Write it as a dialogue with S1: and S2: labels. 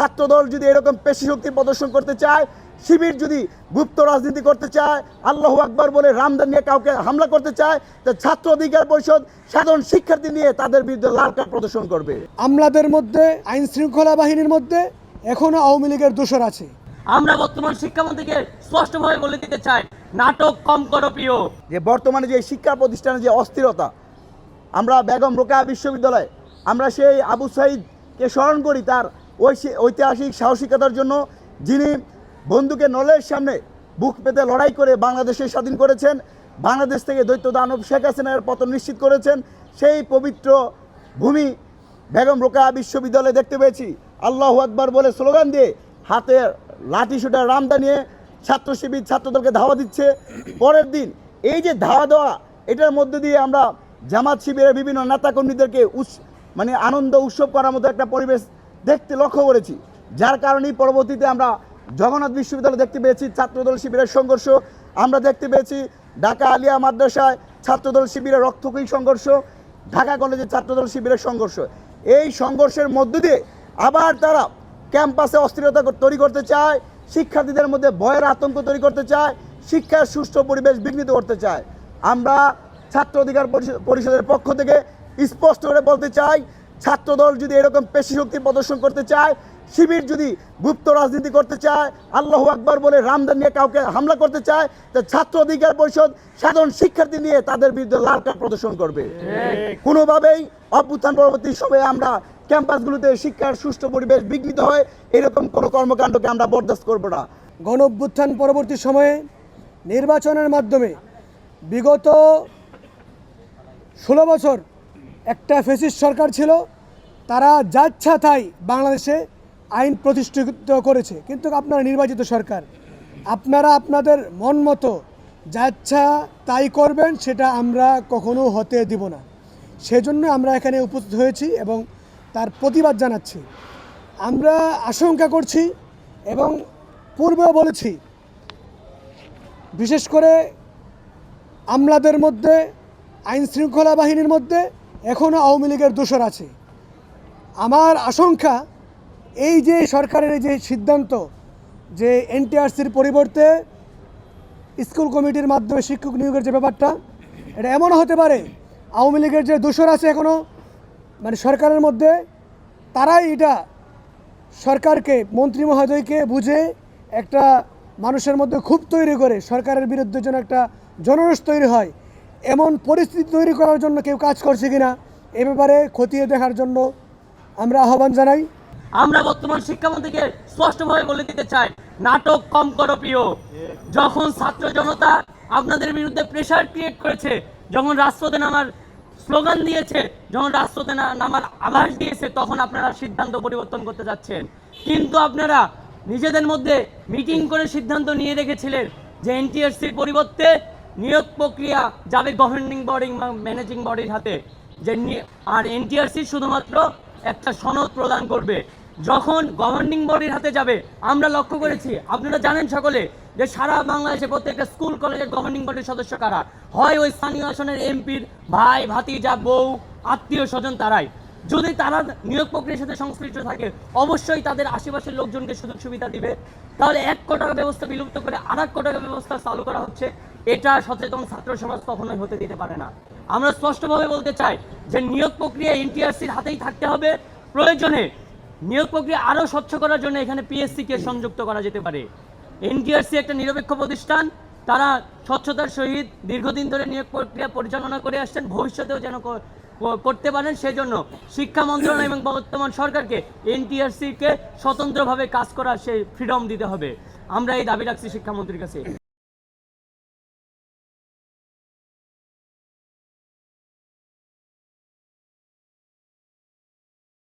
S1: ছাত্রদল যদি এরকম পেশি শক্তি প্রদর্শন করতে চায়, শিবির যদি গুপ্ত রাজনীতি করতে চায়, আল্লাহু আকবার বলে রামদান নিয়ে কাউকে হামলা করতে চায়, তো ছাত্র অধিকার পরিষদ সাধারণ শিক্ষার্থী নিয়ে তাদের বিরুদ্ধে লাল কার্ড প্রদর্শন করবে।
S2: আমলাদের মধ্যে, আইন শৃঙ্খলা বাহিনীর মধ্যে এখনো আওয়ামী লীগের দোসর আছে।
S3: আমরা বর্তমান শিক্ষামন্ত্রীকে স্পষ্টভাবে বলে দিতে চাই, নাটক কম করো প্রিয়।
S1: যে বর্তমানে যে শিক্ষা প্রতিষ্ঠানের যে অস্থিরতা, আমরা বেগম রোকেয়া বিশ্ববিদ্যালয়ে আমরা সেই আবু সাঈদকে স্মরণ করি তার ঐতিহাসিক সাহসিকতার জন্য, যিনি বন্দুকের নলের সামনে বুক পেতে লড়াই করে বাংলাদেশে স্বাধীন করেছেন, বাংলাদেশ থেকে দৈত্য দানব শেখ হাসিনার পতন নিশ্চিত করেছেন। সেই পবিত্র ভূমি বেগম রোকেয়া বিশ্ববিদ্যালয়ে দেখতে পেয়েছি আল্লাহু আকবার বলে স্লোগান দিয়ে হাতে লাঠি শুটার রামদা নিয়ে ছাত্র শিবির ছাত্রদলকে ধাওয়া দিচ্ছে। পরের দিন এই যে ধাওয়া দেওয়া, এটার মধ্যে দিয়ে আমরা জামাত শিবিরের বিভিন্ন নেতাকর্মীদেরকে মানে আনন্দ উৎসব করার মতো একটা পরিবেশ লক্ষ্য করেছি, যার কারণেই পরবর্তীতে আমরা জগন্নাথ বিশ্ববিদ্যালয়ে দেখতে পেয়েছি ছাত্রদল শিবিরের সংঘর্ষ, আমরা দেখতে পেয়েছি ঢাকা আলিয়া মাদ্রাসায় ছাত্রদল শিবিরের রক্তক্ষয়ী সংঘর্ষ, ঢাকা কলেজে ছাত্রদল শিবিরের সংঘর্ষ। এই সংঘর্ষের মধ্য দিয়ে আবার তারা ক্যাম্পাসে অস্থিরতা তৈরি করতে চায়, শিক্ষার্থীদের মধ্যে ভয়ের আতঙ্ক তৈরি করতে চায়, শিক্ষার সুষ্ঠু পরিবেশ বিঘ্নিত করতে চায়। আমরা ছাত্র অধিকার পরিষদের পক্ষ থেকে স্পষ্ট করে বলতে চাই, ছাত্রদল যদি এরকম পেশি শক্তি প্রদর্শন করতে চায়, শিবির যদি গুপ্ত রাজনীতি করতে চায়, আল্লাহু আকবার বলে রামদান নিয়ে কাউকে হামলা করতে চায়, তো ছাত্র অধিকার পরিষদ সাধারণ শিক্ষার্থী নিয়ে তাদের বিরুদ্ধে লাল কার্ড প্রদর্শন করবে। কোনোভাবেই অভ্যুত্থান পরবর্তী সময়ে আমরা ক্যাম্পাসগুলোতে শিক্ষার সুষ্ঠু পরিবেশ বিঘ্নিত হয় এরকম কোনো কর্মকাণ্ডকে আমরা বরদাস্ত করব না।
S2: গণ অভ্যুত্থান পরবর্তী সময়ে নির্বাচনের মাধ্যমে বিগত 16 বছর একটা ফ্যাসিস্ট সরকার ছিল, তারা যাচ্ছা তাই বাংলাদেশে আইন প্রতিষ্ঠিত করেছে। কিন্তু আপনারা নির্বাচিত সরকার, আপনারা আপনাদের মন মতো যাচ্ছা তাই করবেন, সেটা আমরা কখনো হতে দিব না। সেজন্য আমরা এখানে উপস্থিত হয়েছি এবং তার প্রতিবাদ জানাচ্ছি। আমরা আশঙ্কা করছি এবং পূর্বেও বলেছি, বিশেষ করে আমলাদের মধ্যে, আইন শৃঙ্খলা বাহিনীর মধ্যে এখনও আওয়ামী লীগের দোসর আছে। আমার আশঙ্কা এই যে সরকারের যে সিদ্ধান্ত যে এনটিআরসির পরিবর্তে স্কুল কমিটির মাধ্যমে শিক্ষক নিয়োগের যে ব্যাপারটা, এটা এমনও হতে পারে আওয়ামী লীগের যে দোসর আছে এখনও মানে সরকারের মধ্যে, তারাই এটা সরকারকে, মন্ত্রী মহোদয়কে বুঝে একটা মানুষের মধ্যে ক্ষোভ তৈরি করে সরকারের বিরুদ্ধে যেন একটা জনরোষ তৈরি হয়, এমন পরিস্থিতি তৈরি করার জন্য কেউ কাজ করছে কিনা এ ব্যাপারে খতিয়ে দেখার জন্য আমরা আহ্বান জানাই।
S3: আমরা বর্তমান শিক্ষামন্ত্রীকে স্পষ্টভাবে বলে দিতে চাই, নাটক কম করো প্রিয়। যখন ছাত্র জনতা আপনাদের বিরুদ্ধে প্রেশার ক্রিয়েট করেছে, যখন রাজপথে নামার স্লোগান দিয়েছে, যখন রাজপথে নামার আভাস দিয়েছে, তখন আপনারা সিদ্ধান্ত পরিবর্তন করতে যাচ্ছেন। কিন্তু আপনারা নিজেদের মধ্যে মিটিং করে সিদ্ধান্ত নিয়ে রেখেছিলেন যে এনটিআরসির পরিবর্তে নিয়োগ প্রক্রিয়া যাবে গভর্নিং বডি বা ম্যানেজিং বডির হাতে, যে আর এনটিআরসি শুধুমাত্র একটা সনদ প্রদান করবে। যখন গভর্নিং বডির হাতে যাবে, আমরা লক্ষ্য করেছি, আপনারা জানেন সকলে, যে সারা বাংলাদেশে প্রত্যেকটা স্কুল কলেজের গভর্নিং বডির সদস্য কারা হয়, ওই স্থানীয় আসনের এমপির ভাই, ভাতিজা, বউ, আত্মীয় স্বজন তারাই। যদি তারা নিয়োগ প্রক্রিয়ার সাথে সংশ্লিষ্ট থাকে, অবশ্যই তাদের আশেপাশের লোকজনকে সুযোগ সুবিধা দিবে। তাহলে 1 কোটি টাকা ব্যবস্থা বিলুপ্ত করে আর 1 কোটি টাকা ব্যবস্থা চালু করা হচ্ছে, এটা সচেতন ছাত্র সমাজ কখনোই হতে দিতে পারে না। আমরা স্পষ্টভাবে বলতে চাই যে নিয়োগ প্রক্রিয়া এনটিআরসির হাতেই থাকতে হবে। প্রয়োজনে নিয়োগ প্রক্রিয়া আরও স্বচ্ছ করার জন্য এখানে পিএসসিকে সংযুক্ত করা যেতে পারে। এনটিআরসি একটা নিরপেক্ষ প্রতিষ্ঠান, তারা স্বচ্ছতার সহিত দীর্ঘদিন ধরে নিয়োগ প্রক্রিয়া পরিচালনা করে আসছেন, ভবিষ্যতেও যেন করতে পারেন। সেজন্য শিক্ষা মন্ত্রণালয় এবং বর্তমান সরকারকে এনটিআরসিকে স্বতন্ত্রভাবে কাজ করার সেই ফ্রিডম দিতে হবে। আমরা এই দাবি রাখছি শিক্ষামন্ত্রীর কাছে।